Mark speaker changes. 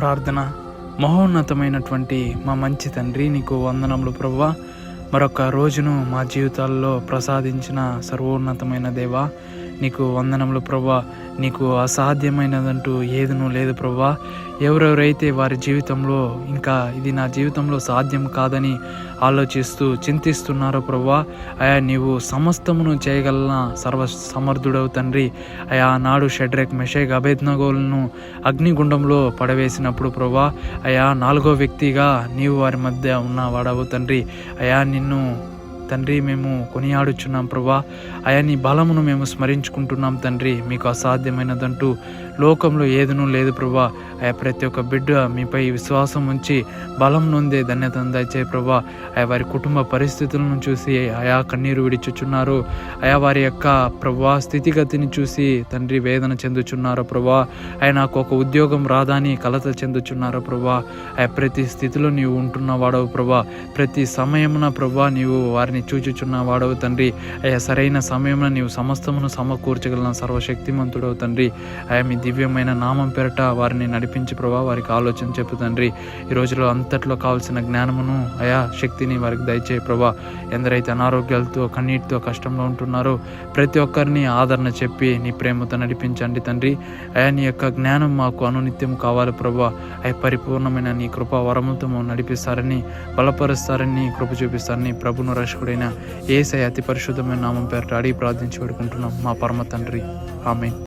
Speaker 1: ప్రార్థన. మహోన్నతమైనటువంటి మా మంచి తండ్రి, నీకు వందనములు ప్రభువా. మరొక రోజును మా జీవితాల్లో ప్రసాదించిన సర్వోన్నతమైన దేవా, నీకు వందనములు ప్రభువా. నీకు అసాధ్యమైనదంటూ ఏదనూ లేదు ప్రభువా. ఎవరెవరైతే వారి జీవితంలో ఇంకా ఇది నా జీవితంలో సాధ్యం కాదని ఆలోచిస్తూ చింతిస్తున్నారో ప్రభువా, అయా నీవు సమస్తమును చేయగలన సర్వ సమర్థుడవు తండ్రి. అయా నాడు షడ్రక్, మెషక్, అబేద్నగోలను అగ్నిగుండంలో పడవేసినప్పుడు ప్రభువా, అయా 4వ వ్యక్తిగా నీవు వారి మధ్య ఉన్నవాడవు తండ్రి. అయా నిన్ను తండ్రి మేము కొనియాడుచున్నాం ప్రభా. అయా నీ బలమును మేము స్మరించుకుంటున్నాం తండ్రి. మీకు అసాధ్యమైనదంటూ లోకంలో ఏదనూ లేదు ప్రభా. అయా ప్రతి ఒక్క బిడ్డ మీపై విశ్వాసం ఉంచి బలం నొందే ధన్యతను దయచే ప్రభా. అయా వారి కుటుంబ పరిస్థితులను చూసి అయా కన్నీరు విడిచుచున్నారు. అయా వారి యొక్క ప్రభా స్థితిగతిని చూసి తండ్రి వేదన చెందుచున్నారు ప్రభా. అయా నాకు ఒక ఉద్యోగం రాదని కలత చెందుచున్నారు ప్రభా. అయా ప్రతి స్థితిలో నీవు ఉంటున్న వాడవు ప్రభా. ప్రతి సమయమున ప్రభా నీవు వారిని చూచుచున్న వాడవు తండ్రి. అయా సరైన సమయంలో నీవు సమస్తమును సమకూర్చగలన సర్వశక్తిమంతుడవు తండ్రి. అయా మీ దివ్యమైన నామం పేరట వారిని నడిపించి ప్రభా, వారికి ఆలోచన చెప్పు తండ్రి. ఈ రోజులో అంతట్లో కావాల్సిన జ్ఞానమును అయా శక్తిని వారికి దయచేయి ప్రభా. ఎందరైతే అనారోగ్యాలతో కన్నీటితో కష్టంలో ఉంటున్నారో ప్రతి ఒక్కరిని ఆదరణ చెప్పి నీ ప్రేమతో నడిపించండి తండ్రి. అయా నీ యొక్క జ్ఞానం మాకు అనునిత్యం కావాలి ప్రభా. అయా పరిపూర్ణమైన నీ కృపా వరములతో నడిపిస్తారని, బలపరుస్తారని, కృప చూపిస్తారని ప్రభును రక్షకుడైన యేసయ్య అతి పరిశుద్ధమైన నామం పేరట అడిగి ప్రార్థించి పెడుకుంటున్నాం మా పరమ తండ్రి. ఆమేన్.